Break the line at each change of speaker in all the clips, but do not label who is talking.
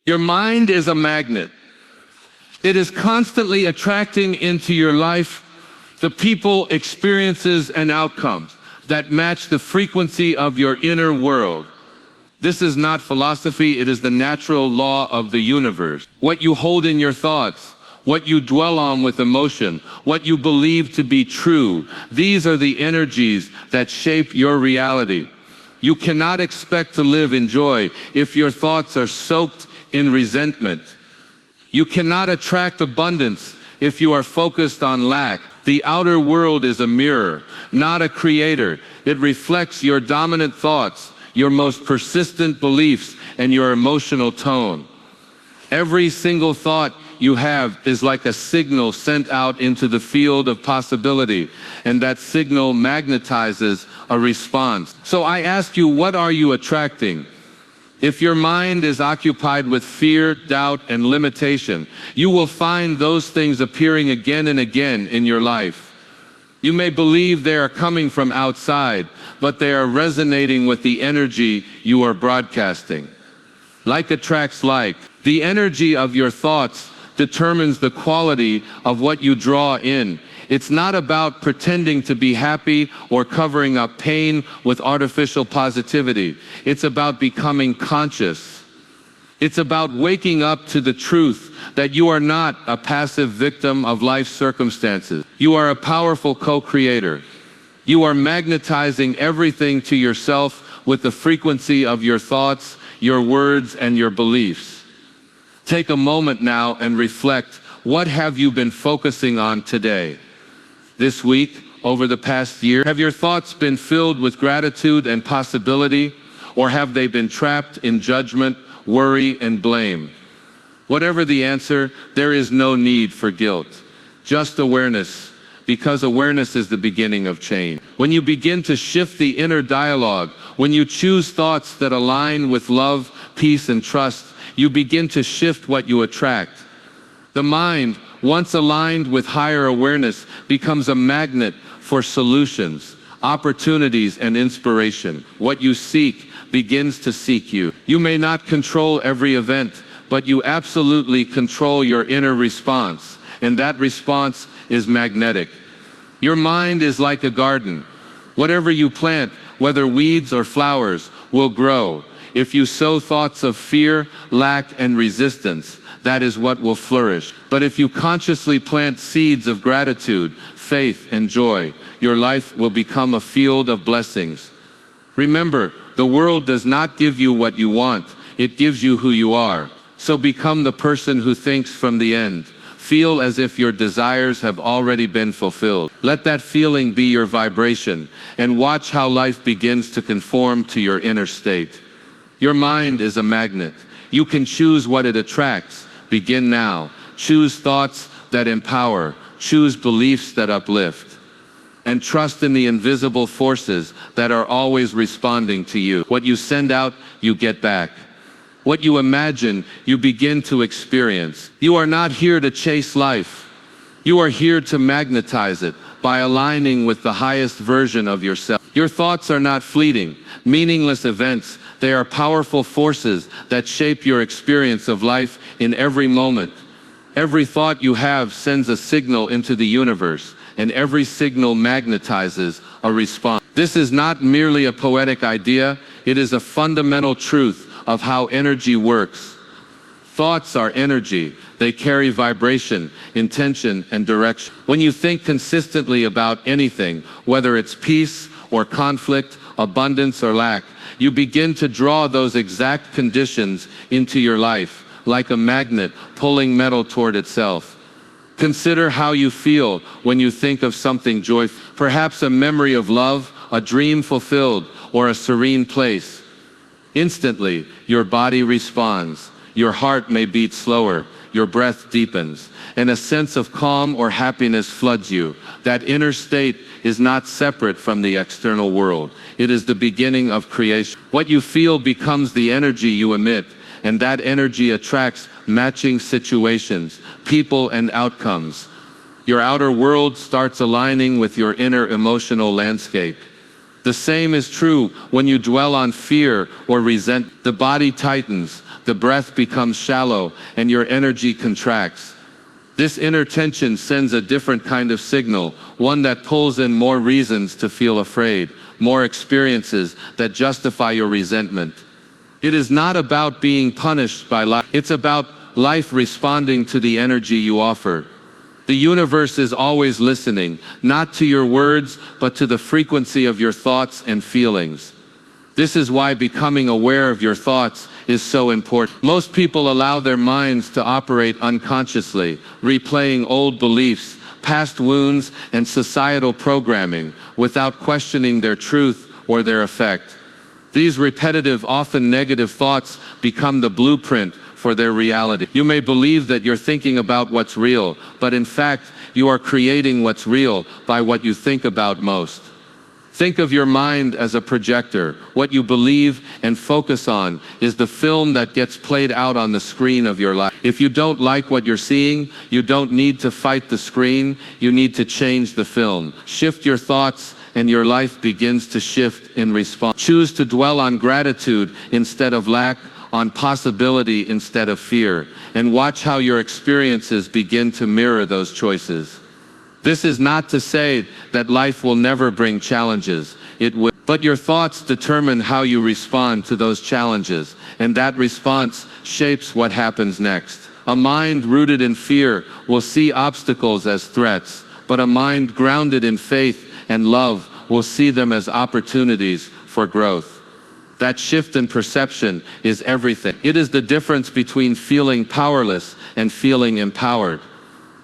Your mind is a magnet. It is constantly attracting into your life the people, experiences, and outcomes that match the frequency of your inner world. This is not philosophy, it is the natural law of the universe. What you hold in your thoughts, what you dwell on with emotion, what you believe to be true, these are the energies that shape your reality. You cannot expect to live in joy if your thoughts are soaked in resentment. You cannot attract abundance if you are focused on lack. The outer world is a mirror, not a creator. It reflects your dominant thoughts, your most persistent beliefs, and your emotional tone. Every single thought you have is like a signal sent out into the field of possibility, and that signal magnetizes a response. So I ask you, what are you attracting? If your mind is occupied with fear, doubt, and limitation, you will find those things appearing again and again in your life. You may believe they are coming from outside, but they are resonating with the energy you are broadcasting. Like attracts like. The energy of your thoughts determines the quality of what you draw in. It's not about pretending to be happy or covering up pain with artificial positivity. It's about becoming conscious. It's about waking up to the truth that you are not a passive victim of life's circumstances. You are a powerful co-creator. You are magnetizing everything to yourself with the frequency of your thoughts, your words, and your beliefs. Take a moment now and reflect. What have you been focusing on today? This week, over the past year, have your thoughts been filled with gratitude and possibility, or have they been trapped in judgment, worry, and blame? Whatever the answer, there is no need for guilt, just awareness, because awareness is the beginning of change. When you begin to shift the inner dialogue, when you choose thoughts that align with love, peace, and trust, you begin to shift what you attract. The mind, once aligned with higher awareness, becomes a magnet for solutions, opportunities, and inspiration. What you seek begins to seek you. You may not control every event, but you absolutely control your inner response, and that response is magnetic. Your mind is like a garden. Whatever you plant, whether weeds or flowers, will grow. If you sow thoughts of fear, lack, and resistance, that is what will flourish. But if you consciously plant seeds of gratitude, faith, and joy, your life will become a field of blessings. Remember, the world does not give you what you want, it gives you who you are. So become the person who thinks from the end. Feel as if your desires have already been fulfilled. Let that feeling be your vibration, and watch how life begins to conform to your inner state. Your mind is a magnet. You can choose what it attracts. Begin now. Choose thoughts that empower. Choose beliefs that uplift. And trust in the invisible forces that are always responding to you. What you send out, you get back. What you imagine, you begin to experience. You are not here to chase life. You are here to magnetize it by aligning with the highest version of yourself. Your thoughts are not fleeting, meaningless events. They are powerful forces that shape your experience of life in every moment. Every thought you have sends a signal into the universe, and every signal magnetizes a response. This is not merely a poetic idea, it is a fundamental truth of how energy works. Thoughts are energy. They carry vibration, intention, and direction. When you think consistently about anything, whether it's peace or conflict, abundance or lack, you begin to draw those exact conditions into your life, like a magnet pulling metal toward itself. Consider how you feel when you think of something joyful, perhaps a memory of love, a dream fulfilled, or a serene place. Instantly, your body responds. Your heart may beat slower, your breath deepens, and a sense of calm or happiness floods you. That inner state is not separate from the external world. It is the beginning of creation. What you feel becomes the energy you emit, and that energy attracts matching situations, people, and outcomes. Your outer world starts aligning with your inner emotional landscape. The same is true when you dwell on fear or resent. The body tightens, the breath becomes shallow, and your energy contracts. This inner tension sends a different kind of signal, one that pulls in more reasons to feel afraid, more experiences that justify your resentment. It is not about being punished by life. It's about life responding to the energy you offer. The universe is always listening, not to your words, but to the frequency of your thoughts and feelings. This is why becoming aware of your thoughts is so important. Most people allow their minds to operate unconsciously, replaying old beliefs, past wounds, and societal programming without questioning their truth or their effect. These repetitive, often negative thoughts become the blueprint for their reality. You may believe that you're thinking about what's real, but in fact, you are creating what's real by what you think about most. Think of your mind as a projector. What you believe and focus on is the film that gets played out on the screen of your life. If you don't like what you're seeing, you don't need to fight the screen, you need to change the film. Shift your thoughts, and your life begins to shift in response. Choose to dwell on gratitude instead of lack, on possibility instead of fear, and watch how your experiences begin to mirror those choices. This is not to say that life will never bring challenges. It will. But your thoughts determine how you respond to those challenges, and that response shapes what happens next. A mind rooted in fear will see obstacles as threats, but a mind grounded in faith and love will see them as opportunities for growth. That shift in perception is everything. It is the difference between feeling powerless and feeling empowered.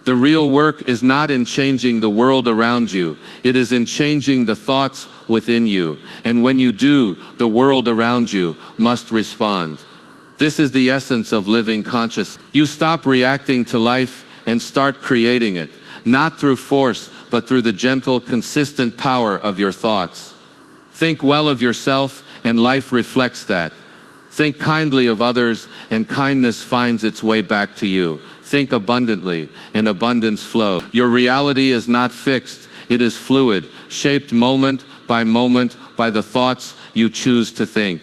The real work is not in changing the world around you, it is in changing the thoughts within you. And when you do, the world around you must respond. This is the essence of living conscious. You stop reacting to life and start creating it, not through force, but through the gentle, consistent power of your thoughts. Think well of yourself, and life reflects that. Think kindly of others, and kindness finds its way back to you. Think abundantly, and abundance flows. Your reality is not fixed, it is fluid, shaped moment by the thoughts you choose to think.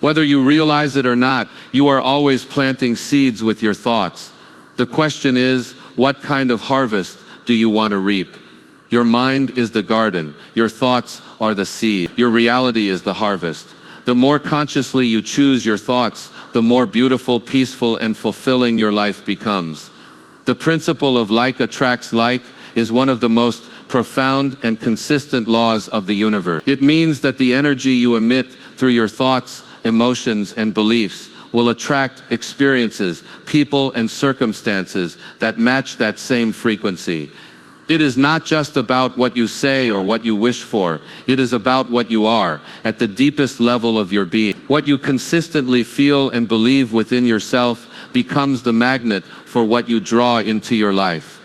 Whether you realize it or not, you are always planting seeds with your thoughts. The question is, what kind of harvest do you want to reap? Your mind is the garden, your thoughts are the seed, your reality is the harvest. The more consciously you choose your thoughts, the more beautiful, peaceful, and fulfilling your life becomes. The principle of like attracts like is one of the most profound and consistent laws of the universe. It means that the energy you emit through your thoughts, emotions, and beliefs will attract experiences, people, and circumstances that match that same frequency. It is not just about what you say or what you wish for. It is about what you are, at the deepest level of your being. What you consistently feel and believe within yourself becomes the magnet for what you draw into your life.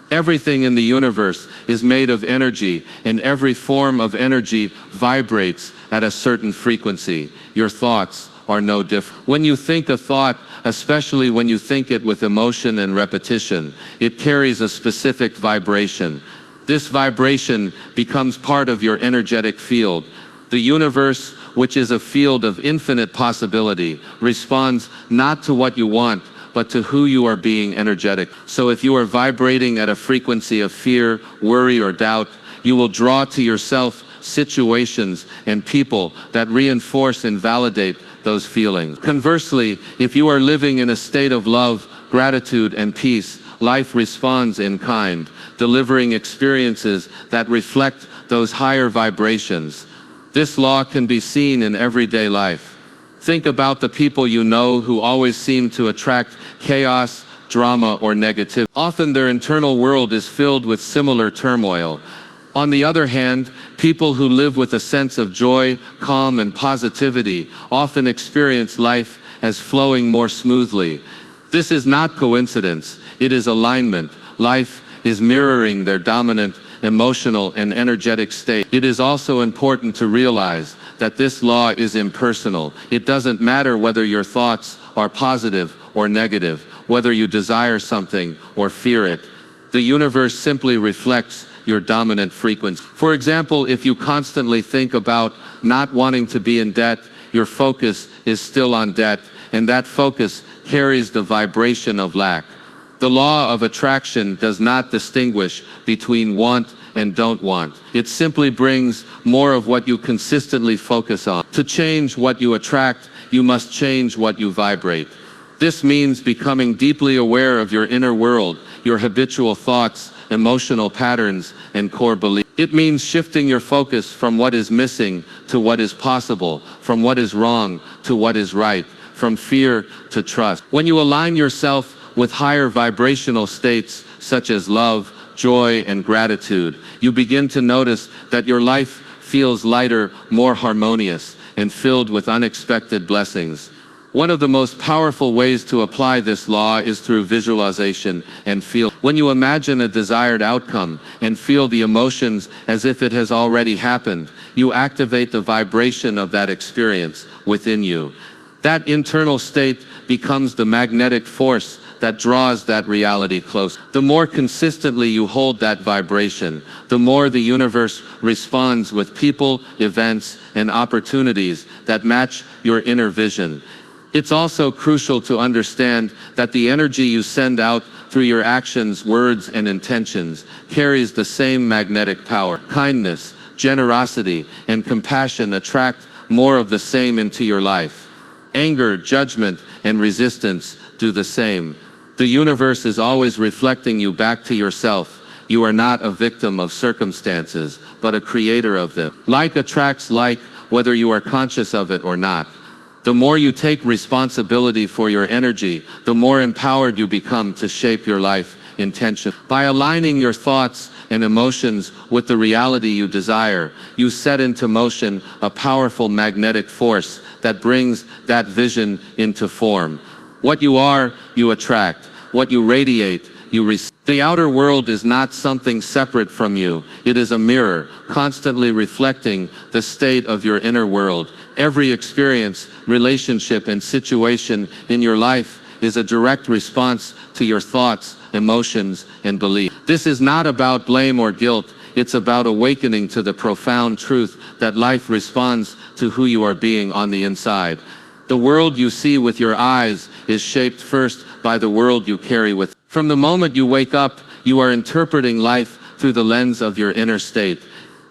Everything in the universe is made of energy, and every form of energy vibrates at a certain frequency. Your thoughts are no different. When you think a thought, especially when you think it with emotion and repetition, it carries a specific vibration. This vibration becomes part of your energetic field. The universe, which is a field of infinite possibility, responds not to what you want, but to who you are being energetic. So if you are vibrating at a frequency of fear, worry, or doubt, you will draw to yourself situations and people that reinforce and validate those feelings. Conversely, if you are living in a state of love, gratitude, and peace, life responds in kind, delivering experiences that reflect those higher vibrations. This law can be seen in everyday life. Think about the people you know who always seem to attract chaos, drama, or negativity. Often their internal world is filled with similar turmoil. On the other hand, people who live with a sense of joy, calm, and positivity often experience life as flowing more smoothly. This is not coincidence, it is alignment. Life is mirroring their dominant emotional and energetic state. It is also important to realize that this law is impersonal. It doesn't matter whether your thoughts are positive or negative, whether you desire something or fear it. The universe simply reflects your dominant frequency. For example, if you constantly think about not wanting to be in debt, your focus is still on debt, and that focus carries the vibration of lack. The law of attraction does not distinguish between want and don't want. It simply brings more of what you consistently focus on. To change what you attract, you must change what you vibrate. This means becoming deeply aware of your inner world, your habitual thoughts, emotional patterns, and core beliefs. It means shifting your focus from what is missing to what is possible, from what is wrong to what is right, from fear to trust. When you align yourself with higher vibrational states such as love, joy, and gratitude, you begin to notice that your life feels lighter, more harmonious, and filled with unexpected blessings. One of the most powerful ways to apply this law is through visualization and feel. When you imagine a desired outcome and feel the emotions as if it has already happened, you activate the vibration of that experience within you. That internal state becomes the magnetic force that draws that reality close. The more consistently you hold that vibration, the more the universe responds with people, events, and opportunities that match your inner vision. It's also crucial to understand that the energy you send out through your actions, words, and intentions carries the same magnetic power. Kindness, generosity, and compassion attract more of the same into your life. Anger, judgment, and resistance do the same. The universe is always reflecting you back to yourself. You are not a victim of circumstances, but a creator of them. Like attracts like, whether you are conscious of it or not. The more you take responsibility for your energy, the more empowered you become to shape your life intention. By aligning your thoughts and emotions with the reality you desire, you set into motion a powerful magnetic force that brings that vision into form. What you are, you attract. What you radiate, you receive. The outer world is not something separate from you. It is a mirror, constantly reflecting the state of your inner world. Every experience, relationship, and situation in your life is a direct response to your thoughts, emotions, and beliefs. This is not about blame or guilt. It's about awakening to the profound truth that life responds to who you are being on the inside. The world you see with your eyes is shaped first by the world you carry with. From the moment you wake up, you are interpreting life through the lens of your inner state.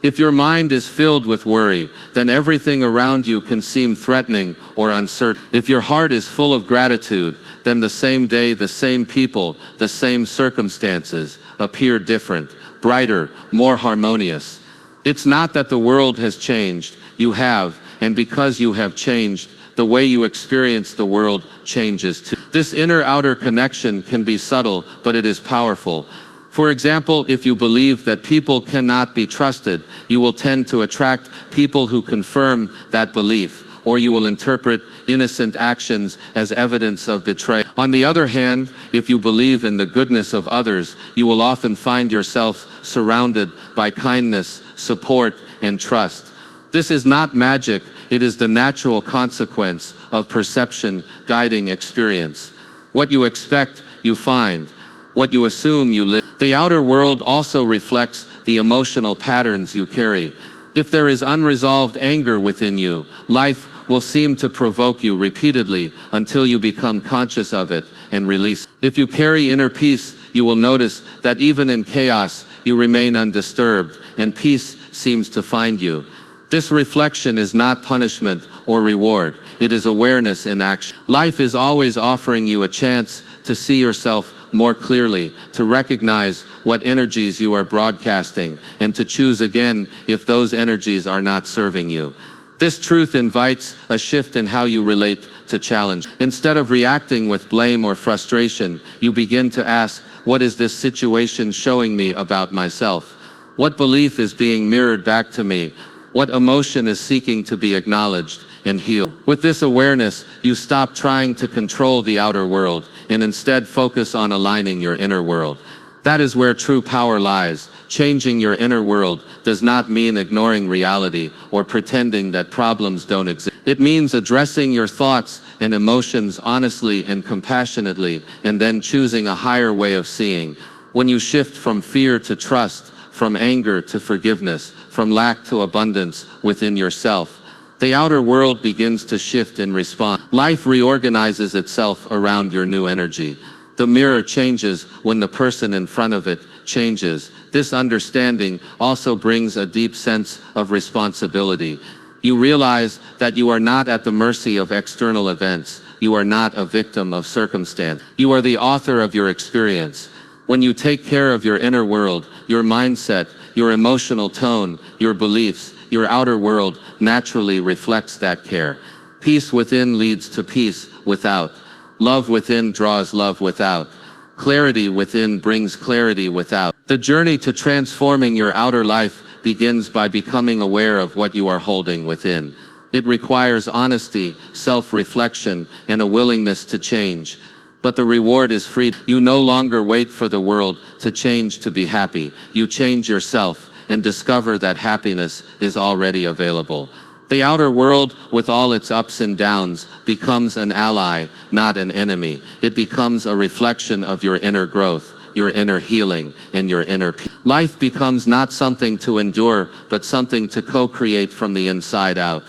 If your mind is filled with worry, then everything around you can seem threatening or uncertain. If your heart is full of gratitude, then the same day, the same people, the same circumstances appear different, brighter, more harmonious. It's not that the world has changed, you have, and because you have changed, the way you experience the world changes too. This inner-outer connection can be subtle, but it is powerful. For example, if you believe that people cannot be trusted, you will tend to attract people who confirm that belief, or you will interpret innocent actions as evidence of betrayal. On the other hand, if you believe in the goodness of others, you will often find yourself surrounded by kindness, support, and trust. This is not magic, it is the natural consequence of perception guiding experience. What you expect, you find. What you assume, you live. The outer world also reflects the emotional patterns you carry. If there is unresolved anger within you, life will seem to provoke you repeatedly until you become conscious of it and release. If you carry inner peace, you will notice that even in chaos, you remain undisturbed, and peace seems to find you. This reflection is not punishment or reward. It is awareness in action. Life is always offering you a chance to see yourself more clearly, to recognize what energies you are broadcasting, and to choose again if those energies are not serving you. This truth invites a shift in how you relate to challenge. Instead of reacting with blame or frustration, you begin to ask, what is this situation showing me about myself? What belief is being mirrored back to me? What emotion is seeking to be acknowledged and healed? With this awareness, you stop trying to control the outer world and instead focus on aligning your inner world. That is where true power lies. Changing your inner world does not mean ignoring reality or pretending that problems don't exist. It means addressing your thoughts and emotions honestly and compassionately, and then choosing a higher way of seeing. When you shift from fear to trust, from anger to forgiveness, from lack to abundance within yourself. The outer world begins to shift in response. Life reorganizes itself around your new energy. The mirror changes when the person in front of it changes. This understanding also brings a deep sense of responsibility. You realize that you are not at the mercy of external events. You are not a victim of circumstance. You are the author of your experience. When you take care of your inner world, your mindset, your emotional tone, your beliefs, your outer world naturally reflects that care. Peace within leads to peace without. Love within draws love without. Clarity within brings clarity without. The journey to transforming your outer life begins by becoming aware of what you are holding within. It requires honesty, self-reflection, and a willingness to change. But the reward is freedom. You no longer wait for the world to change to be happy. You change yourself and discover that happiness is already available. The outer world, with all its ups and downs, becomes an ally, not an enemy. It becomes a reflection of your inner growth, your inner healing, and your inner peace. Life becomes not something to endure, but something to co-create from the inside out.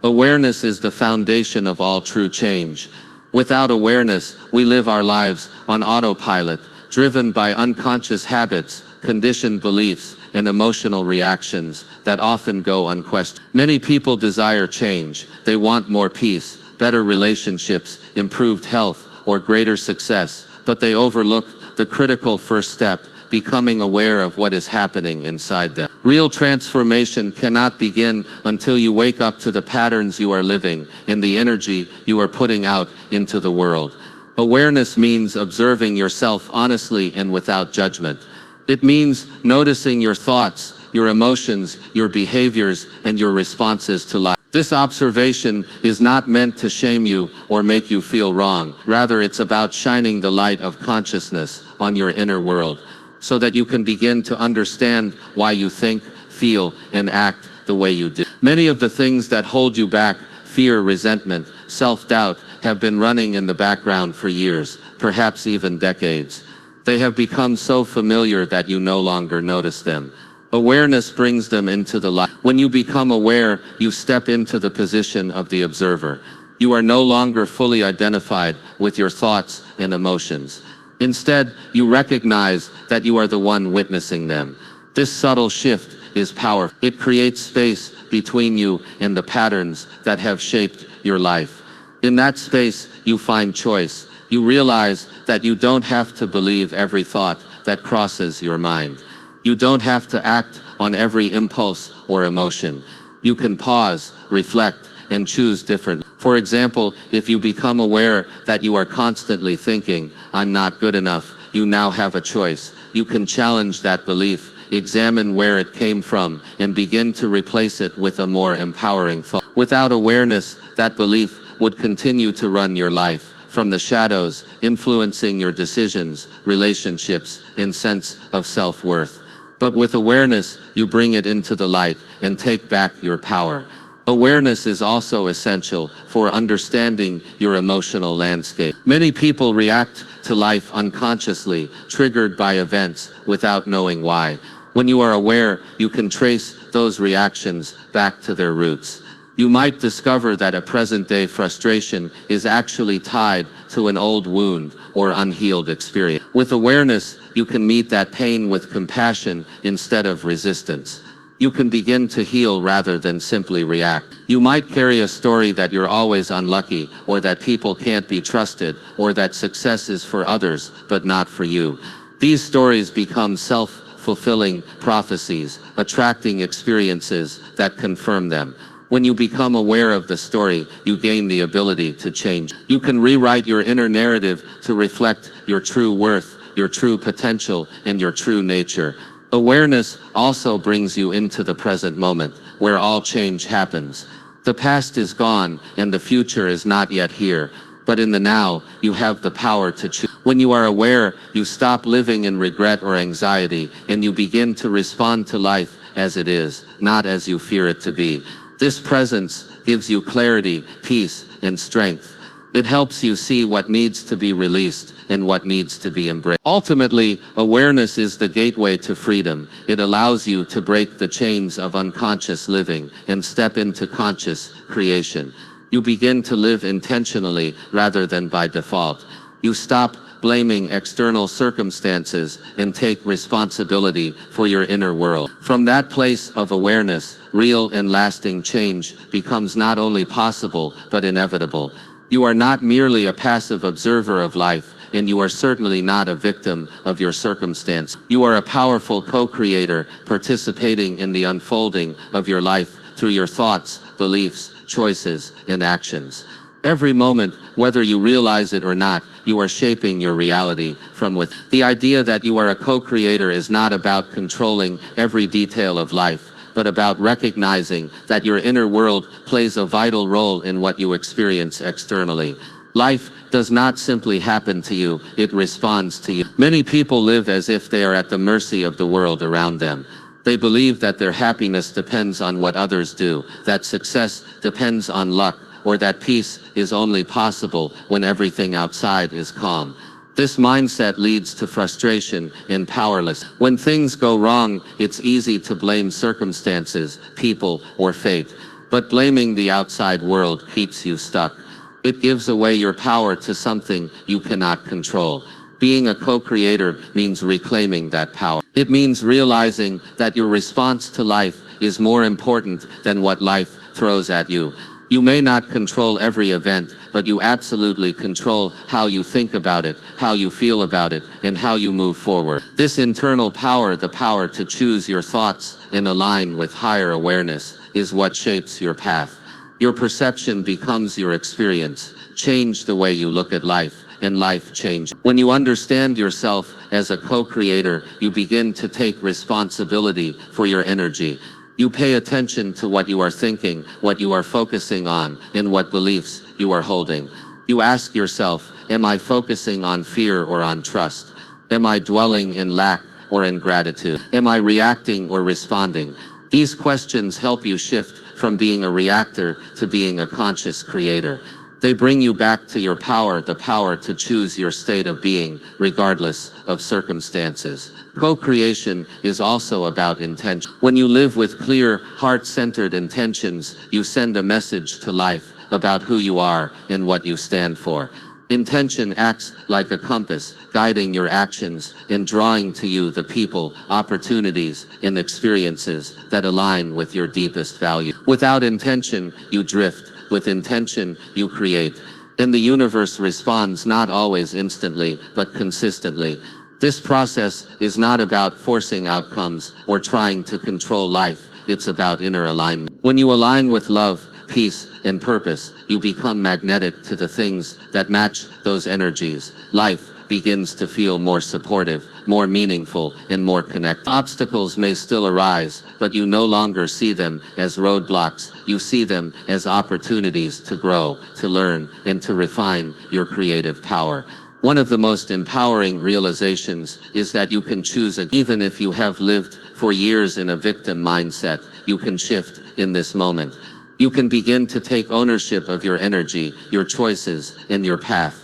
Awareness is the foundation of all true change. Without awareness, we live our lives on autopilot, driven by unconscious habits, conditioned beliefs, and emotional reactions that often go unquestioned. Many people desire change. They want more peace, better relationships, improved health, or greater success, but they overlook the critical first step, becoming aware of what is happening inside them. Real transformation cannot begin until you wake up to the patterns you are living and the energy you are putting out into the world. Awareness means observing yourself honestly and without judgment. It means noticing your thoughts, your emotions, your behaviors, and your responses to life. This observation is not meant to shame you or make you feel wrong. Rather, it's about shining the light of consciousness on your inner world, so that you can begin to understand why you think, feel, and act the way you do. Many of the things that hold you back, fear, resentment, self-doubt, have been running in the background for years, perhaps even decades. They have become so familiar that you no longer notice them. Awareness brings them into the light. When you become aware, you step into the position of the observer. You are no longer fully identified with your thoughts and emotions. Instead, you recognize that you are the one witnessing them. This subtle shift is powerful. It creates space between you and the patterns that have shaped your life. In that space, you find choice. You realize that you don't have to believe every thought that crosses your mind. You don't have to act on every impulse or emotion. You can pause, reflect, and choose differently. For example, if you become aware that you are constantly thinking, "I'm not good enough," you now have a choice. You can challenge that belief, examine where it came from, and begin to replace it with a more empowering thought. Without awareness, that belief would continue to run your life from the shadows, influencing your decisions, relationships, and sense of self-worth. But with awareness, you bring it into the light and take back your power. Awareness is also essential for understanding your emotional landscape. Many people react to life unconsciously, triggered by events without knowing why. When you are aware, you can trace those reactions back to their roots. You might discover that a present-day frustration is actually tied to an old wound or unhealed experience. With awareness, you can meet that pain with compassion instead of resistance. You can begin to heal rather than simply react. You might carry a story that you're always unlucky, or that people can't be trusted, or that success is for others, but not for you. These stories become self-fulfilling prophecies, attracting experiences that confirm them. When you become aware of the story, you gain the ability to change. You can rewrite your inner narrative to reflect your true worth, your true potential, and your true nature. Awareness also brings you into the present moment, where all change happens. The past is gone, and the future is not yet here. But in the now, you have the power to choose. When you are aware, you stop living in regret or anxiety, and you begin to respond to life as it is, not as you fear it to be. This presence gives you clarity, peace, and strength.
It helps you see what needs to be released and what needs to be embraced. Ultimately, awareness is the gateway to freedom. It allows you to break the chains of unconscious living and step into conscious creation. You begin to live intentionally rather than by default. You stop blaming external circumstances and take responsibility for your inner world. From that place of awareness, real and lasting change becomes not only possible, but inevitable. You are not merely a passive observer of life, and you are certainly not a victim of your circumstance. You are a powerful co-creator, participating in the unfolding of your life through your thoughts, beliefs, choices, and actions. Every moment, whether you realize it or not, you are shaping your reality from within. The idea that you are a co-creator is not about controlling every detail of life, but about recognizing that your inner world plays a vital role in what you experience externally. Life does not simply happen to you, it responds to you. Many people live as if they are at the mercy of the world around them. They believe that their happiness depends on what others do, that success depends on luck, or that peace is only possible when everything outside is calm. This mindset leads to frustration and powerlessness. When things go wrong, it's easy to blame circumstances, people, or fate. But blaming the outside world keeps you stuck. It gives away your power to something you cannot control. Being a co-creator means reclaiming that power. It means realizing that your response to life is more important than what life throws at you. You may not control every event, but you absolutely control how you think about it, how you feel about it, and how you move forward. This internal power, the power to choose your thoughts and align with higher awareness, is what shapes your path. Your perception becomes your experience. Change the way you look at life, and life changes. When you understand yourself as a co-creator, you begin to take responsibility for your energy. You pay attention to what you are thinking, what you are focusing on, and what beliefs you are holding. You ask yourself, am I focusing on fear or on trust? Am I dwelling in lack or in gratitude? Am I reacting or responding? These questions help you shift from being a reactor to being a conscious creator. They bring you back to your power, the power to choose your state of being, regardless of circumstances. Co-creation is also about intention. When you live with clear, heart-centered intentions, you send a message to life about who you are and what you stand for. Intention acts like a compass, guiding your actions and drawing to you the people, opportunities, and experiences that align with your deepest value. Without intention, you drift. With intention, you create. And the universe responds not always instantly, but consistently. This process is not about forcing outcomes or trying to control life. It's about inner alignment. When you align with love, peace, and purpose, you become magnetic to the things that match those energies. Life begins to feel more supportive, more meaningful, and more connected. Obstacles may still arise, but you no longer see them as roadblocks. You see them as opportunities to grow, to learn, and to refine your creative power. One of the most empowering realizations is that you can choose, even if you have lived for years in a victim mindset, you can shift in this moment. You can begin to take ownership of your energy, your choices, and your path.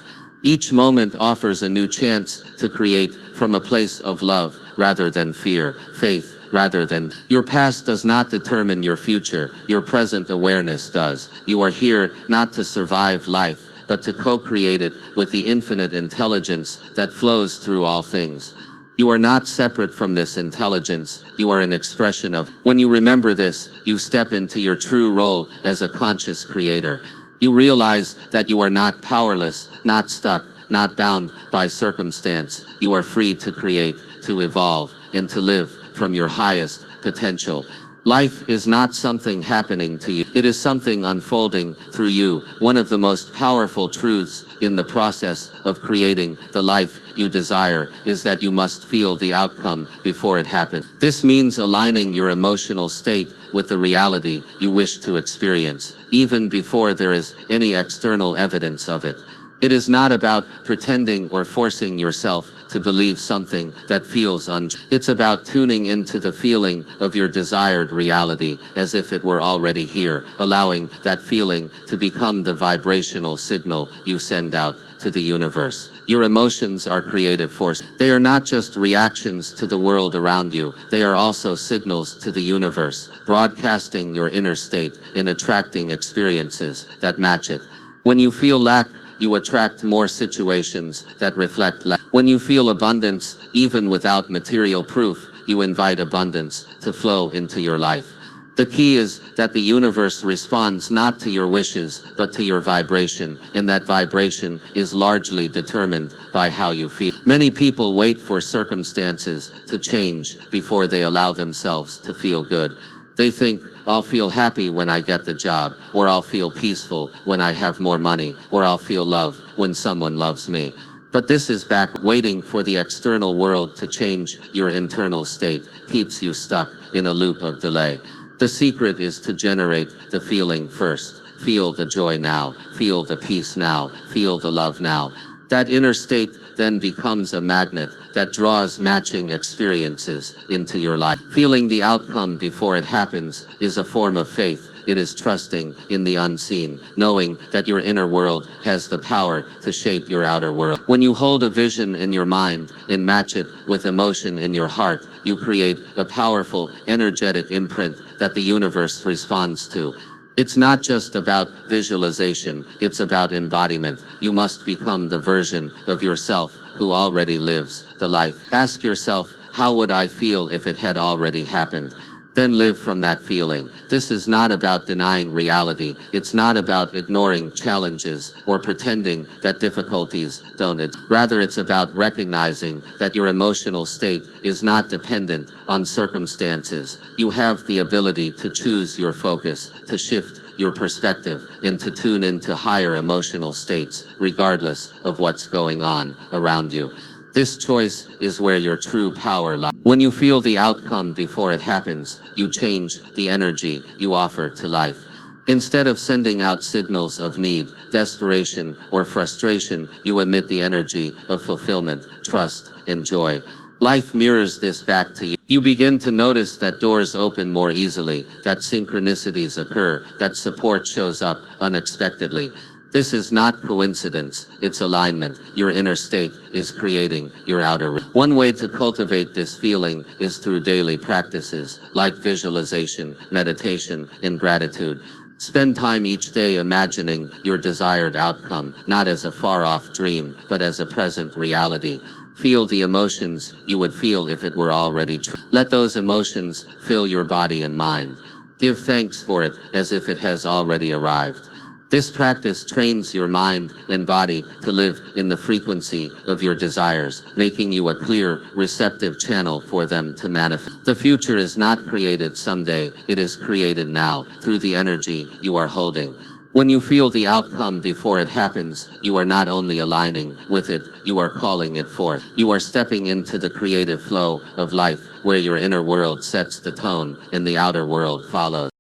Each moment offers a new chance to create from a place of love rather than fear, faith rather than. Your past does not determine your future, your present awareness does. You are here not to survive life, but to co-create it with the infinite intelligence that flows through all things. You are not separate from this intelligence, you are an expression of. When you remember this, you step into your true role as a conscious creator. You realize that you are not powerless, not stuck, not bound by circumstance. You are free to create, to evolve, and to live from your highest potential. Life is not something happening to you. It is something unfolding through you. One of the most powerful truths in the process of creating the life you desire is that you must feel the outcome before it happens. This means aligning your emotional state with the reality you wish to experience, even before there is any external evidence of it. It is not about pretending or forcing yourself to believe something that feels It's about tuning into the feeling of your desired reality as if it were already here, allowing that feeling to become the vibrational signal you send out to the universe. Your emotions are creative force. They are not just reactions to the world around you, they are also signals to the universe, broadcasting your inner state and attracting experiences that match it. When you feel lack, you attract more situations that reflect lack. When you feel abundance, even without material proof, you invite abundance to flow into your life. The key is that the universe responds not to your wishes, but to your vibration, and that vibration is largely determined by how you feel. Many people wait for circumstances to change before they allow themselves to feel good. They think, I'll feel happy when I get the job, or I'll feel peaceful when I have more money, or I'll feel love when someone loves me. But this is back. Waiting for the external world to change your internal state keeps you stuck in a loop of delay. The secret is to generate the feeling first. Feel the joy now, feel the peace now, feel the love now. That inner state then becomes a magnet that draws matching experiences into your life. Feeling the outcome before it happens is a form of faith. It is trusting in the unseen, knowing that your inner world has the power to shape your outer world. When you hold a vision in your mind and match it with emotion in your heart, you create a powerful, energetic imprint that the universe responds to. It's not just about visualization, it's about embodiment. You must become the version of yourself who already lives the life. Ask yourself, how would I feel if it had already happened? Then live from that feeling. This is not about denying reality. It's not about ignoring challenges or pretending that difficulties don't exist. Rather, it's about recognizing that your emotional state is not dependent on circumstances. You have the ability to choose your focus, to shift your perspective, and to tune into higher emotional states, regardless of what's going on around you. This choice is where your true power lies. When you feel the outcome before it happens, you change the energy you offer to life. Instead of sending out signals of need, desperation, or frustration, you emit the energy of fulfillment, trust, and joy. Life mirrors this back to you. You begin to notice that doors open more easily, that synchronicities occur, that support shows up unexpectedly. This is not coincidence, it's alignment. Your inner state is creating your outer. One way to cultivate this feeling is through daily practices like visualization, meditation, and gratitude. Spend time each day imagining your desired outcome, not as a far-off dream, but as a present reality. Feel the emotions you would feel if it were already true. Let those emotions fill your body and mind. Give thanks for it as if it has already arrived. This practice trains your mind and body to live in the frequency of your desires, making you a clear, receptive channel for them to manifest. The future is not created someday, it is created now, through the energy you are holding. When you feel the outcome before it happens, you are not only aligning with it, you are calling it forth. You are stepping into the creative flow of life, where your inner world sets the tone and the outer world follows.